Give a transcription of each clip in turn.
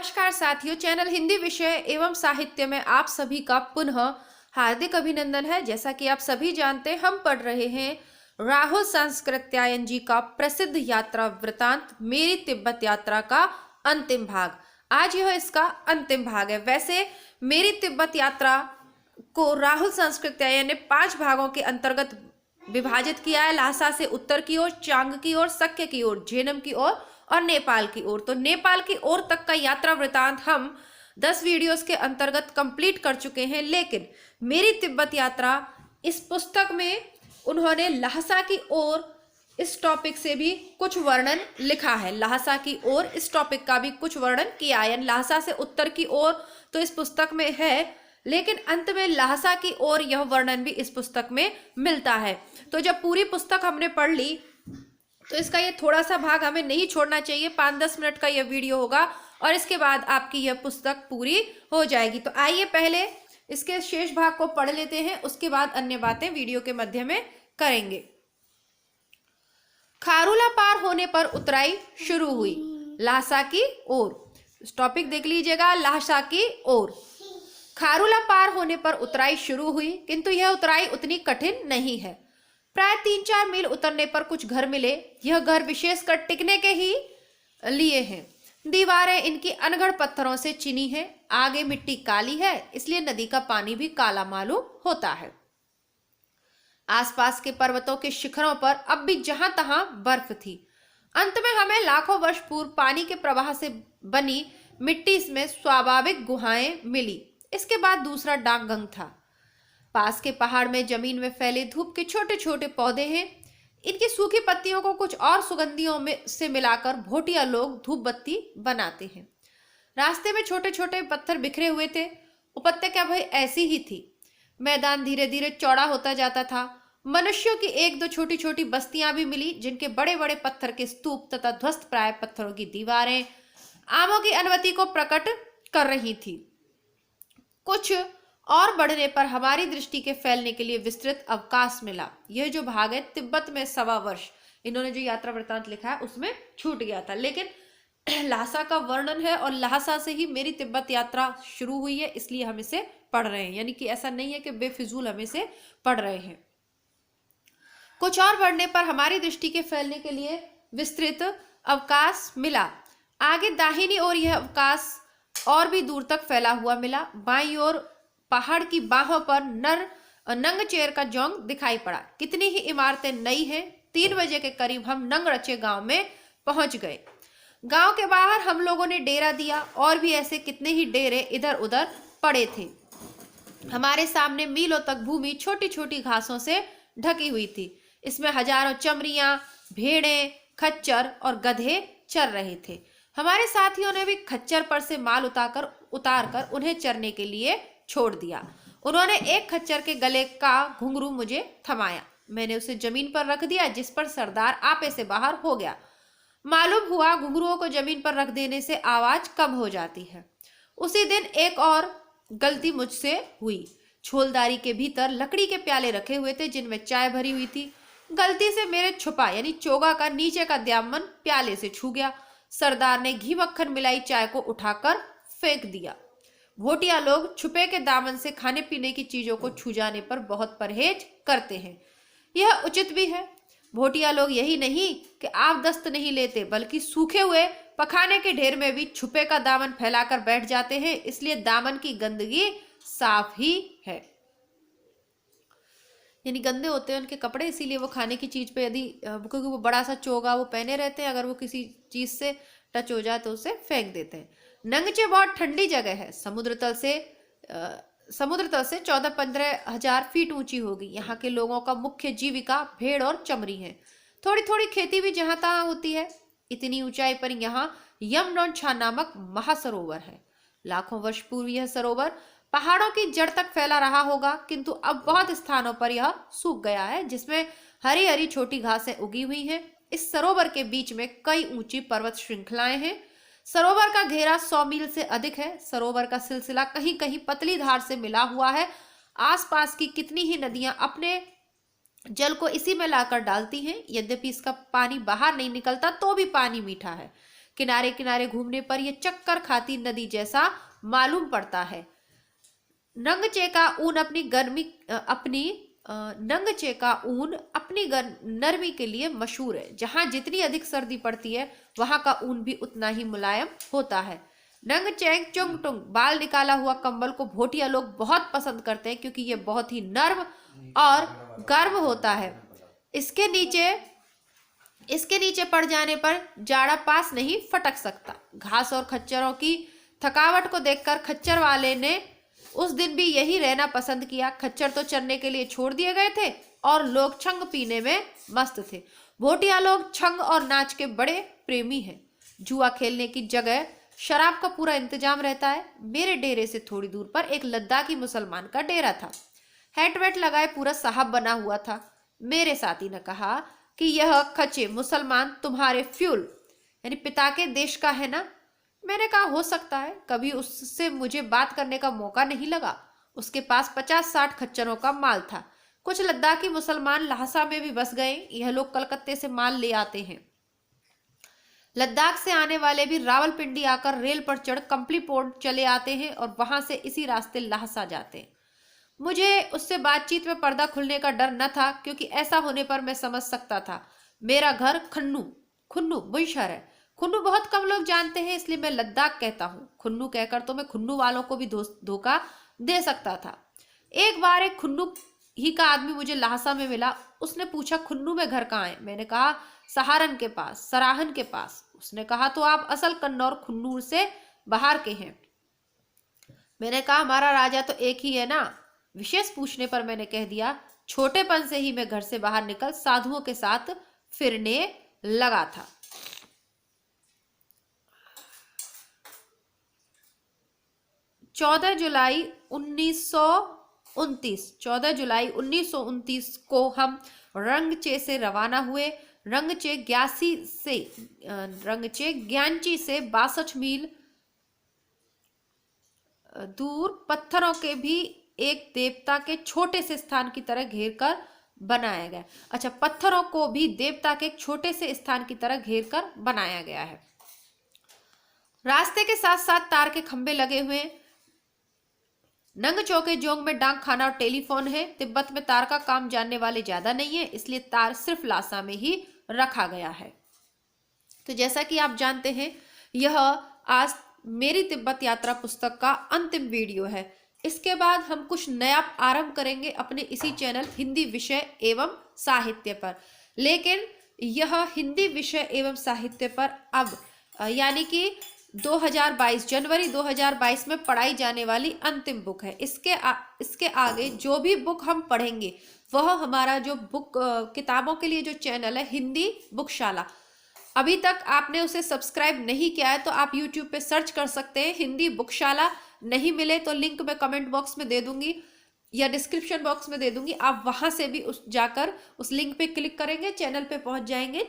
नमस्कार साथियों, चैनल हिंदी विषय एवं साहित्य में आप सभी का पुनः हार्दिक अभिनंदन है। जैसा कि आप सभी जानते हैं, हम पढ़ रहे हैं राहुल सांस्कृत्यायन जी का प्रसिद्ध यात्रा वृतांत मेरी तिब्बत यात्रा का अंतिम भाग। आज यह इसका अंतिम भाग है। वैसे मेरी तिब्बत यात्रा को राहुल सांस्कृत्यायन ने 5 भागों के अंतर्गत विभाजित किया है। लहासा से उत्तर की ओर, चांग की ओर, शक्य की ओर, झेलम की ओर और नेपाल की ओर। तो नेपाल की ओर तक का यात्रा वृतांत हम 10 वीडियोस के अंतर्गत कंप्लीट कर चुके हैं। लेकिन मेरी तिब्बत यात्रा इस पुस्तक में उन्होंने लहासा की ओर इस टॉपिक से भी कुछ वर्णन लिखा है। लहासा की ओर इस टॉपिक का भी कुछ वर्णन किया है। लहासा से उत्तर की ओर तो इस पुस्तक में है, लेकिन अंत में लहासा की ओर यह वर्णन भी इस पुस्तक में मिलता है। तो जब पूरी पुस्तक हमने पढ़ ली तो इसका ये थोड़ा सा भाग हमें नहीं छोड़ना चाहिए। 5-10 मिनट का यह वीडियो होगा और इसके बाद आपकी यह पुस्तक पूरी हो जाएगी। तो आइए पहले इसके शेष भाग को पढ़ लेते हैं, उसके बाद अन्य बातें वीडियो के मध्य में करेंगे। खारूला पार होने पर उतराई शुरू हुई लहासा की ओर। टॉपिक देख लीजिएगा, लहासा की ओर। खारूला पार होने पर उतराई शुरू हुई, किंतु यह उतराई उतनी कठिन नहीं है। प्राय 3-4 मील उतरने पर कुछ घर मिले। यह घर विशेषकर टिकने के ही लिए हैं। दीवारें इनकी अनगढ़ पत्थरों से चिनी है। आगे मिट्टी काली है, इसलिए नदी का पानी भी काला मालूम होता है। आसपास के पर्वतों के शिखरों पर अब भी जहां तहां बर्फ थी। अंत में हमें लाखों वर्ष पूर्व पानी के प्रवाह से बनी मिट्टी में स्वाभाविक गुहाएं मिली। इसके बाद दूसरा डाकगंग था। पास के पहाड़ में जमीन में फैले धूप के छोटे छोटे पौधे हैं। इनकी सूखी पत्तियों को कुछ और सुगंधियों में से मिलाकर भोटिया लोग धूप बत्ती बनाते हैं। रास्ते में छोटे छोटे पत्थर बिखरे हुए थे। उपत्यका भाई ऐसी ही थी। मैदान धीरे धीरे चौड़ा होता जाता था। मनुष्यों की 1-2 छोटी छोटी बस्तियां भी मिली, जिनके बड़े बड़े पत्थर के स्तूप तथा ध्वस्त प्राय पत्थरों की दीवारें आमों की अनुमति को प्रकट कर रही थी। कुछ और बढ़ने पर हमारी दृष्टि के फैलने के लिए विस्तृत अवकाश मिला। यह जो भाग है तिब्बत में 1.25 वर्ष, इन्होंने जो यात्रा वृतांत लिखा है उसमें छूट गया था, लेकिन लहासा का वर्णन है और लहासा से ही मेरी तिब्बत यात्रा शुरू हुई है, इसलिए हम इसे पढ़ रहे हैं। यानी कि ऐसा नहीं है कि बेफिजूल हम इसे पढ़ रहे हैं। कुछ और बढ़ने पर हमारी दृष्टि के फैलने के लिए विस्तृत अवकाश मिला। आगे दाहिनी ओर यह अवकाश और भी दूर तक फैला हुआ मिला। बाईं ओर पहाड़ की बाहों पर नंगचेर का जोंग दिखाई पड़ा। कितनी ही इमारतें नई हैं। 3 बजे के करीब हम नंगरचे गांव में पहुंच गए। गांव के बाहर हम लोगों ने डेरा दिया और भी ऐसे कितने ही डेरे इधर उधर पड़े थे। हमारे सामने मीलों तक भूमि छोटी छोटी घासों से ढकी हुई थी। इसमें हजारों चमरियां, भेड़ें, खच्चर और गधे चर रहे थे। हमारे साथियों ने भी खच्चर पर से माल उतार कर उन्हें चरने के लिए छोड़ दिया। उन्होंने एक खच्चर के गले का घुंघरू मुझे थमाया। मैंने उसे जमीन पर रख दिया, जिस पर सरदार आपे से बाहर हो गया। मालूम हुआ घुंघरुओं को जमीन पर रख देने से आवाज कम हो जाती है। उसी दिन एक और गलती मुझसे हुई। छोलदारी के भीतर लकड़ी के प्याले रखे हुए थे, जिनमें चाय भरी हुई थी। गलती से मेरे छुपा यानी चोगा का नीचे का दामन प्याले से छू गया। सरदार ने घी मक्खन मिलाई चाय को उठाकर फेंक दिया। भोटिया लोग छुपे के दामन से खाने पीने की चीजों को छू जाने पर बहुत परहेज करते हैं। यह उचित भी है। भोटिया लोग यही नहीं कि आप दस्त नहीं लेते, बल्कि सूखे हुए पखाने के ढेर में भी छुपे का दामन फैलाकर बैठ जाते हैं। इसलिए दामन की गंदगी साफ ही है। यानी गंदे होते हैं उनके कपड़े, इसीलिए वो खाने की चीज पे यदि क्योंकि वो बड़ा सा चोगा वो पहने रहते हैं, अगर वो किसी चीज से टच हो जाए तो उसे फेंक देते हैं। नंगचे बहुत ठंडी जगह है। समुद्र तल से 14-15 हजार फीट ऊंची होगी। यहाँ के लोगों का मुख्य जीविका भेड़ और चमड़ी है। थोड़ी थोड़ी खेती भी जहां तहां होती है। इतनी ऊंचाई पर यहाँ यमनोंछा नामक महासरोवर है। लाखों वर्ष पूर्व यह सरोवर पहाड़ों की जड़ तक फैला रहा होगा, किंतु अब बहुत स्थानों पर यह सूख गया है, जिसमें हरी हरी छोटी घासें उगी हुई हैं। इस सरोवर के बीच में कई ऊंची पर्वत श्रृंखलाएं हैं। सरोवर का घेरा 100 मील से अधिक है। सरोवर का सिलसिला कहीं कहीं पतली धार से मिला हुआ है। आसपास की कितनी ही नदियां अपने जल को इसी में लाकर डालती हैं। यद्यपि इसका पानी बाहर नहीं निकलता, तो भी पानी मीठा है। किनारे किनारे घूमने पर यह चक्कर खाती नदी जैसा मालूम पड़ता है। नंगचे का ऊन अपनी नरमी के लिए मशहूर है। जहां जितनी अधिक सर्दी पड़ती है वहां का ऊन भी उतना ही मुलायम होता है। नंगचेंग चुंगटुंग बाल निकाला हुआ कंबल को भोटिया लोग बहुत पसंद करते हैं क्योंकि ये बहुत ही नर्म और गर्म होता है। इसके नीचे पड़ जाने पर जाड़ा पास नहीं फटक सकता। घास और खच्चरों की थकावट को देखकर खच्चर वाले ने उस दिन भी यही रहना पसंद किया। खच्चर तो चरने के लिए छोड़ दिए गए थे और लोग छंग पीने में मस्त थे। भोटिया लोग छंग और नाच के बड़े प्रेमी हैं। जुआ खेलने की जगह शराब का पूरा इंतजाम रहता है। मेरे डेरे से थोड़ी दूर पर एक लद्दाखी मुसलमान का डेरा था। हैट वेट लगाए पूरा साहब बना हुआ था। मेरे साथी ने कहा कि यह खच्चे मुसलमान तुम्हारे फ्यूल यानी पिता के देश का है ना। मैंने कहा हो सकता है, कभी उससे मुझे बात करने का मौका नहीं लगा। उसके पास 50-60 खच्चरों का माल था। कुछ लद्दाखी मुसलमान लहासा में भी बस गए। यह लोग कलकत्ते से माल ले आते हैं। लद्दाख से आने वाले भी रावलपिंडी आकर रेल पर चढ़ कंपली पोर्ट चले आते हैं और वहां से इसी रास्ते लहासा जाते हैं। मुझे उससे बातचीत में पर्दा खुलने का डर न था क्योंकि ऐसा होने पर मैं समझ सकता था। मेरा घर खुन्नू बुशहर है। खुन्नू बहुत कम लोग जानते हैं इसलिए मैं लद्दाख कहता हूँ। खुन्नू कहकर तो मैं खुन्नू वालों को भी धोखा दे सकता था। एक बार एक खुन्नू ही का आदमी मुझे लहासा में मिला। उसने पूछा खुन्नू में घर कहाँ है। मैंने कहा सहारन के पास, सराहन के पास। उसने कहा तो आप असल कन्नौर खुन्नूर से बाहर के हैं। मैंने कहा हमारा राजा तो एक ही है ना। विशेष पूछने पर मैंने कह दिया छोटेपन से ही मैं घर से बाहर निकल साधुओं के साथ फिरने लगा था। 14 जुलाई 1929 को हम रंगचे से रवाना हुए। रंगचे ग्यानची से 62 मील दूर पत्थरों के भी एक देवता के छोटे से स्थान की तरह घेर कर बनाया गया। अच्छा, पत्थरों को भी देवता के एक छोटे से स्थान की तरह घेर कर बनाया गया है। रास्ते के साथ साथ तार के खंभे लगे हुए। नंगचो के जोंग में डाक खाना और टेलीफोन है। तिब्बत में तार का काम जानने वाले ज्यादा नहीं है इसलिए तार सिर्फ लासा में ही रखा गया है। तो जैसा कि आप जानते हैं यह आज मेरी तिब्बत यात्रा पुस्तक का अंतिम वीडियो है। इसके बाद हम कुछ नया आरंभ करेंगे अपने इसी चैनल हिंदी विषय एवं साहित्य पर। लेकिन यह हिंदी विषय एवं साहित्य पर अब यानी कि 2022 जनवरी 2022 में पढ़ाई जाने वाली अंतिम बुक है। इसके आगे जो भी बुक हम पढ़ेंगे वह हमारा जो बुक किताबों के लिए जो चैनल है हिंदी बुकशाला, अभी तक आपने उसे सब्सक्राइब नहीं किया है तो आप YouTube पे सर्च कर सकते हैं हिंदी बुकशाला। नहीं मिले तो लिंक मैं कमेंट बॉक्स में दे दूंगी या डिस्क्रिप्शन बॉक्स में दे दूंगी। आप वहां से भी जाकर उस लिंक पे क्लिक करेंगे, चैनल पे पहुंच जाएंगे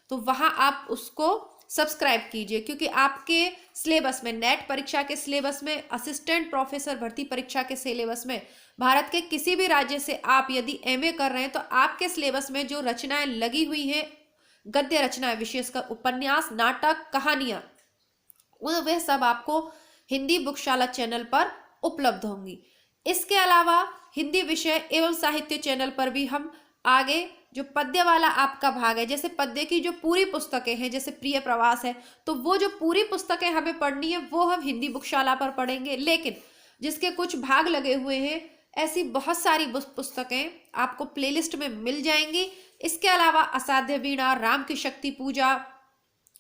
तो वहां आप उसको सब्सक्राइब कीजिए। क्योंकि आपके सिलेबस में, नेट परीक्षा के सिलेबस में, असिस्टेंट प्रोफेसर भर्ती परीक्षा के सिलेबस में, भारत के किसी भी राज्य से आप यदि MA कर रहे हैं तो आपके सिलेबस में जो रचनाएं लगी हुई हैं, गद्य रचनाएं विशेषकर उपन्यास, नाटक, कहानियां, वह सब आपको हिंदी बुकशाला चैनल पर उपलब्ध होंगी। इसके अलावा हिंदी विषय एवं साहित्य चैनल पर भी हम आगे जो पद्य वाला आपका भाग है, जैसे पद्य की जो पूरी पुस्तकें हैं, जैसे प्रिय प्रवास है, तो वो जो पूरी पुस्तकें हमें पढ़नी है वो हम हिंदी बुकशाला पर पढ़ेंगे। लेकिन जिसके कुछ भाग लगे हुए हैं, ऐसी बहुत सारी पुस्तकें आपको प्लेलिस्ट में मिल जाएंगी। इसके अलावा असाध्य वीणा, राम की शक्ति पूजा,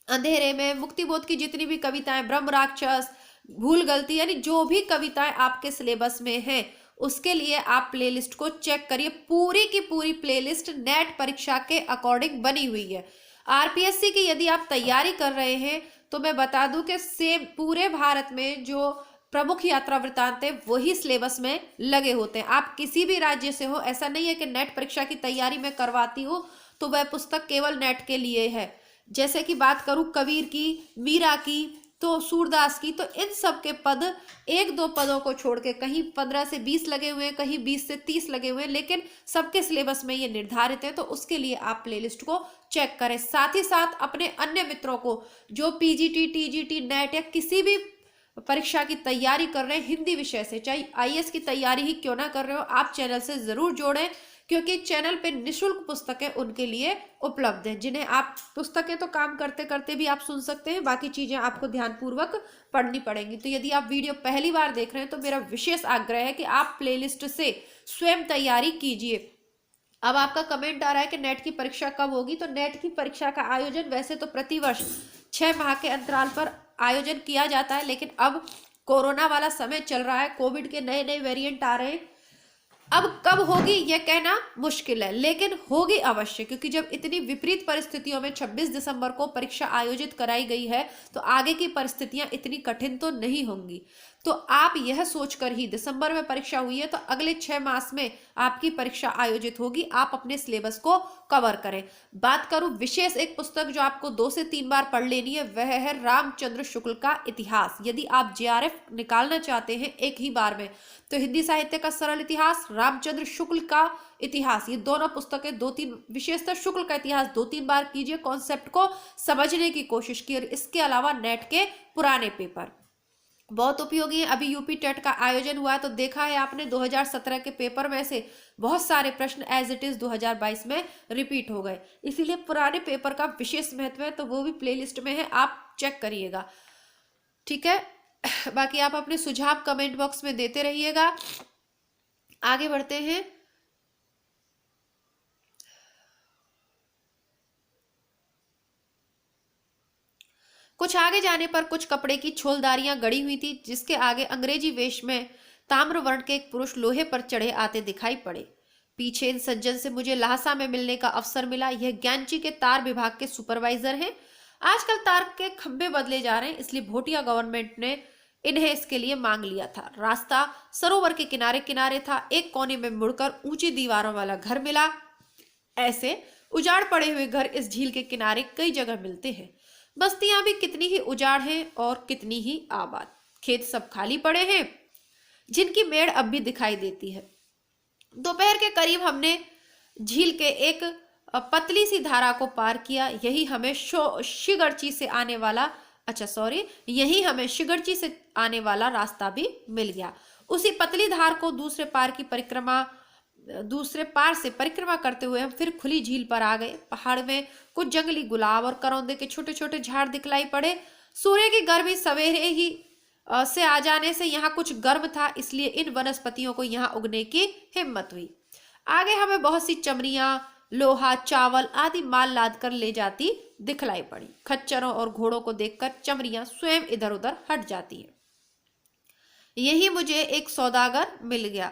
अंधेरे में, मुक्तिबोध की जितनी भी कविताएं, ब्रह्म राक्षस, भूल गलती, यानी जो भी कविताएं आपके सिलेबस में हैं उसके लिए आप प्लेलिस्ट को चेक करिए। पूरी की पूरी प्लेलिस्ट नेट परीक्षा के अकॉर्डिंग बनी हुई है। RPSC की यदि आप तैयारी कर रहे हैं तो मैं बता दूं कि सेम पूरे भारत में जो प्रमुख यात्रा वृत्तांत है वही सिलेबस में लगे होते हैं। आप किसी भी राज्य से हो, ऐसा नहीं है कि नेट परीक्षा की तैयारी मैं करवाती हूँ तो वह पुस्तक केवल नेट के लिए है। जैसे कि बात करूं कबीर की, मीरा की, तो सूरदास की, तो इन सब के पद एक दो पदों को छोड़ के कहीं 15 से 20 लगे हुए हैं, कहीं 20 से 30 लगे हुए हैं, लेकिन सबके सिलेबस में ये निर्धारित है। तो उसके लिए आप प्लेलिस्ट को चेक करें। साथ ही साथ अपने अन्य मित्रों को जो पीजीटी, टीजीटी, नेट या किसी भी परीक्षा की तैयारी कर रहे हैं हिंदी विषय से, चाहे आईएएस की तैयारी ही क्यों ना कर रहे हो, आप चैनल से जरूर जोड़ें, क्योंकि चैनल पे निशुल्क पुस्तकें उनके लिए उपलब्ध हैं, जिन्हें आप पुस्तकें तो काम करते करते भी आप सुन सकते हैं, बाकी चीजें आपको ध्यानपूर्वक पढ़नी पड़ेंगी। तो यदि आप वीडियो पहली बार देख रहे हैं तो मेरा विशेष आग्रह है कि आप प्लेलिस्ट से स्वयं तैयारी कीजिए। अब आपका कमेंट आ रहा है कि नेट की परीक्षा कब होगी। तो नेट की परीक्षा का आयोजन वैसे तो प्रतिवर्ष 6 माह के अंतराल पर आयोजन किया जाता है, लेकिन अब कोरोना वाला समय चल रहा है, कोविड के नए नए वेरिएंट आ रहे हैं। अब कब होगी यह कहना मुश्किल है, लेकिन होगी अवश्य, क्योंकि जब इतनी विपरीत परिस्थितियों में 26 दिसंबर को परीक्षा आयोजित कराई गई है तो आगे की परिस्थितियां इतनी कठिन तो नहीं होंगी। तो आप यह सोचकर ही, दिसंबर में परीक्षा हुई है तो अगले 6 मास में आपकी परीक्षा आयोजित होगी, आप अपने सिलेबस को कवर करें। बात करूं विशेष एक पुस्तक जो आपको 2 से 3 बार पढ़ लेनी है, वह है रामचंद्र शुक्ल का इतिहास। यदि आप जेआरएफ निकालना चाहते हैं एक ही बार में, तो हिंदी साहित्य का सरल इतिहास, रामचंद्र शुक्ल का इतिहास, ये दोनों पुस्तकें 2-3, विशेषतः शुक्ल का इतिहास 2-3 बार कीजिए, कॉन्सेप्ट को समझने की कोशिश की। और इसके अलावा नेट के पुराने पेपर बहुत उपयोगी है। अभी यूपी टेट का आयोजन हुआ है तो देखा है आपने 2017 के पेपर में से बहुत सारे प्रश्न एज इट इज 2022 में रिपीट हो गए, इसीलिए पुराने पेपर का विशेष महत्व है। तो वो भी प्लेलिस्ट में है, आप चेक करिएगा, ठीक है। बाकी आप अपने सुझाव कमेंट बॉक्स में देते रहिएगा। आगे बढ़ते हैं। कुछ आगे जाने पर कुछ कपड़े की छोलदारियां गड़ी हुई थी, जिसके आगे अंग्रेजी वेश में ताम्र वर्ण के एक पुरुष लोहे पर चढ़े आते दिखाई पड़े। पीछे इन सज्जन से मुझे लहासा में मिलने का अवसर मिला। यह ज्ञानची के तार विभाग के सुपरवाइजर हैं। आजकल तार के खंभे बदले जा रहे हैं, इसलिए भोटिया गवर्नमेंट ने इन्हें इसके लिए मांग लिया था। रास्ता सरोवर के किनारे किनारे था। एक कोने में मुड़कर ऊंची दीवारों वाला घर मिला। ऐसे उजाड़ पड़े हुए घर इस झील के किनारे कई जगह मिलते हैं। बस्तियां भी कितनी ही उजाड़ हैं और कितनी ही आबाद। खेत सब खाली पड़े हैं, जिनकी मेड़ अब भी दिखाई देती है। दोपहर के करीब हमने झील के एक पतली सी धारा को पार किया। यही हमें शिगर्ची से आने वाला आने वाला रास्ता भी मिल गया। उसी पतली धार को दूसरे पार से परिक्रमा करते हुए हम फिर खुली झील पर आ गए। पहाड़ में कुछ जंगली गुलाब और करौंदे के छोटे छोटे झाड़ दिखलाई पड़े। सूर्य की गर्मी सवेरे ही से आ जाने से यहाँ कुछ गर्म था, इसलिए इन वनस्पतियों को यहाँ उगने की हिम्मत हुई। आगे हमें बहुत सी चमड़ियां, लोहा, चावल आदि माल लाद कर ले जाती दिखलाई पड़ी। खच्चरों और घोड़ों को देखकर चमड़ियां स्वयं इधर उधर हट जाती है। यही मुझे एक सौदागर मिल गया।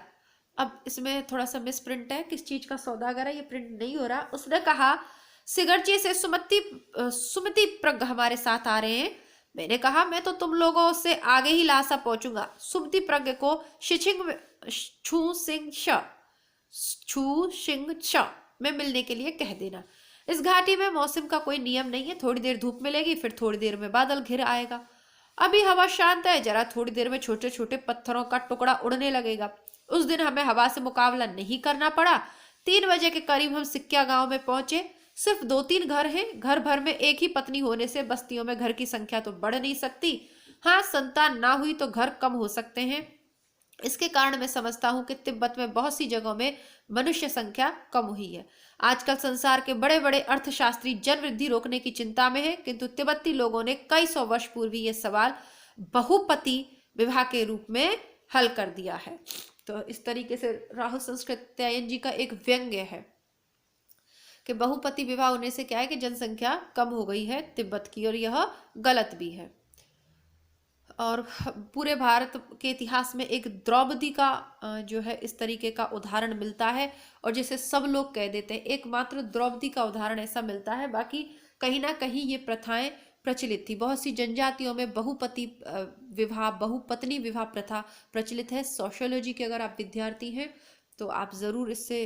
अब इसमें थोड़ा सा मिस प्रिंट है, किस चीज का सौदागर है ये प्रिंट नहीं हो रहा। उसने कहा सिगरची से सुमति प्रज्ञ हमारे साथ आ रहे हैं। मैंने कहा मैं तो तुम लोगों से आगे ही लासा पहुंचूंगा। सुमति प्रज्ञ को छू सिंह श में मिलने के लिए कह देना। इस घाटी में मौसम का कोई नियम नहीं है, थोड़ी देर धूप मिलेगी, फिर थोड़ी देर में बादल घिर आएगा। अभी हवा शांत है, जरा थोड़ी देर में छोटे छोटे पत्थरों का टुकड़ा उड़ने लगेगा। उस दिन हमें हवा से मुकाबला नहीं करना पड़ा। 3 बजे के करीब हम सिक्किया गांव में पहुंचे। सिर्फ 2-3 घर हैं। घर भर में एक ही पत्नी होने से बस्तियों में घर की संख्या तो बढ़ नहीं सकती। हाँ, संतान ना हुई तो घर कम हो सकते हैं। इसके कारण मैं समझता हूँ कि तिब्बत में बहुत सी जगहों में मनुष्य संख्या कम हुई है। आजकल संसार के बड़े बड़े अर्थशास्त्री जन वृद्धि रोकने की चिंता में है, किंतु तिब्बती लोगों ने कई सौ वर्ष पूर्व ये सवाल बहुपति विवाह के रूप में हल कर दिया है। तो इस तरीके से राहुल संस्कृत्यायन जी का एक व्यंग्य है कि बहुपति विवाह होने से क्या है कि जनसंख्या कम हो गई है तिब्बत की, और यह गलत भी है। और पूरे भारत के इतिहास में एक द्रौपदी का जो है इस तरीके का उदाहरण मिलता है, और जैसे सब लोग कह देते हैं एकमात्र द्रौपदी का उदाहरण ऐसा मिलता है। बाकी कहीं ना कहीं ये प्रथाएं प्रचलित थी। बहुत सी जनजातियों में बहुपत्नी विवाह प्रथा प्रचलित है। सोशियोलॉजी के अगर आप विद्यार्थी हैं तो आप ज़रूर इससे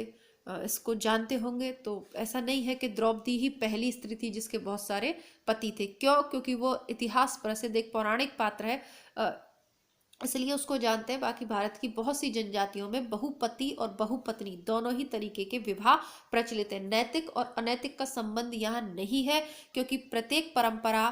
इसको जानते होंगे। तो ऐसा नहीं है कि द्रौपदी ही पहली स्त्री थी जिसके बहुत सारे पति थे। क्यों? क्योंकि वो इतिहास प्रसिद्ध एक पौराणिक पात्र है, इसलिए उसको जानते हैं। बाकी भारत की बहुत सी जनजातियों में बहुपति और बहुपत्नी दोनों ही तरीके के विवाह प्रचलित है। नैतिक और अनैतिक का संबंध यहाँ नहीं है, क्योंकि प्रत्येक परंपरा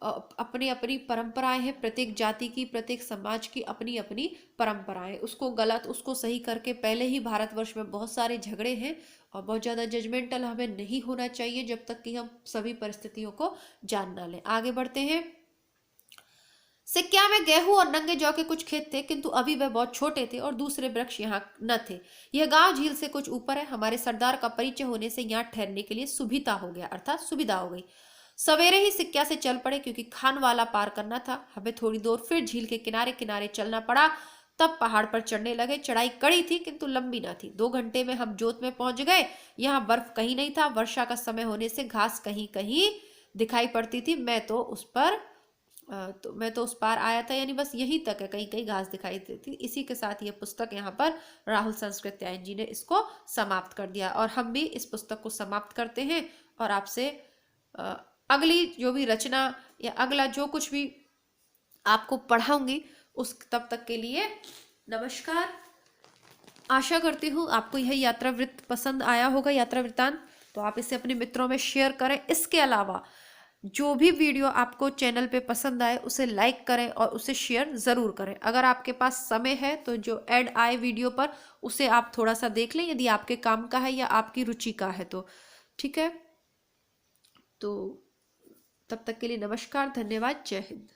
अपनी अपनी परंपराएं हैं। प्रत्येक जाति की, प्रत्येक समाज की अपनी अपनी परंपराएं। उसको गलत, उसको सही करके पहले ही भारतवर्ष में बहुत सारे झगड़े हैं, और बहुत ज्यादा जजमेंटल हमें नहीं होना चाहिए जब तक कि हम सभी परिस्थितियों को जान ना लें। आगे बढ़ते हैं। सिक्किया में गेहूं और नंगे जौ के कुछ खेत थे, किंतु अभी वह बहुत छोटे थे और दूसरे वृक्ष यहाँ न थे। यह गांव झील से कुछ ऊपर है। हमारे सरदार का परिचय होने से यहाँ ठहरने के लिए सुविधा हो गया, अर्थात सुविधा हो गई। सवेरे ही सिक्किया से चल पड़े, क्योंकि खानवाला पार करना था। हमें थोड़ी दूर फिर झील के किनारे किनारे चलना पड़ा। तब पहाड़ पर चढ़ने लगे। चढ़ाई कड़ी थी किंतु लंबी न थी। 2 घंटे में हम जोत में पहुंच गए। यहाँ बर्फ कहीं नहीं था। वर्षा का समय होने से घास कहीं कहीं दिखाई पड़ती थी। मैं तो उस पार आया था, यानी बस यहीं तक है, कहीं कहीं घास दिखाई देती। इसी के साथ ये पुस्तक यहाँ पर राहुल संस्कृत्यायन जी ने इसको समाप्त कर दिया, और हम भी इस पुस्तक को समाप्त करते हैं। और आपसे अगली जो भी रचना या अगला जो कुछ भी आपको पढ़ाऊंगी उस तब तक के लिए नमस्कार। आशा करती हूँ आपको यह यात्रा वृत्त पसंद आया होगा, यात्रा वृत्तांत। तो आप इसे अपने मित्रों में शेयर करें। इसके अलावा जो भी वीडियो आपको चैनल पे पसंद आए उसे लाइक करें और उसे शेयर ज़रूर करें। अगर आपके पास समय है तो जो ऐड आए वीडियो पर उसे आप थोड़ा सा देख लें, यदि आपके काम का है या आपकी रुचि का है तो। ठीक है, तो तब तक के लिए नमस्कार, धन्यवाद, जय हिंद।